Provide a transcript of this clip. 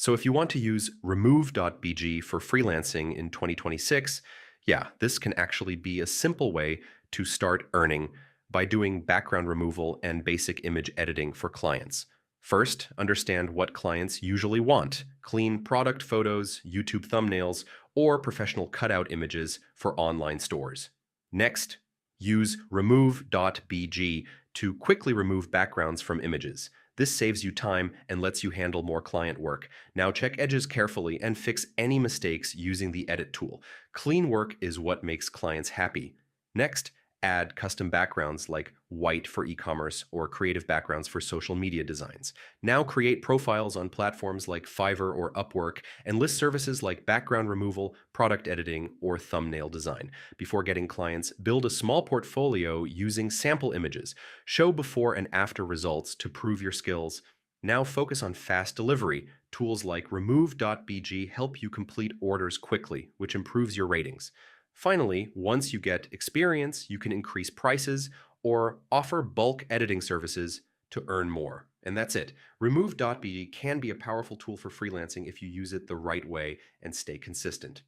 So if you want to use remove.bg for freelancing in 2026, yeah, this can actually be a simple way to start earning by doing background removal and basic image editing for clients. First, understand what clients usually want: clean product photos, YouTube thumbnails, or professional cutout images for online stores. Next, use remove.bg to quickly remove backgrounds from images. This saves you time and lets you handle more client work. Now check edges carefully and fix any mistakes using the edit tool. Clean work is what makes clients happy. Next, add custom backgrounds like white for e-commerce or creative backgrounds for social media designs. Now create profiles on platforms like Fiverr or Upwork and list services like background removal, product editing, or thumbnail design. Before getting clients, build a small portfolio using sample images. Show before and after results to prove your skills. Now focus on fast delivery. Tools like remove.bg help you complete orders quickly, which improves your ratings. Finally, once you get experience, you can increase prices or offer bulk editing services to earn more. And that's it. Remove.bg can be a powerful tool for freelancing if you use it the right way and stay consistent.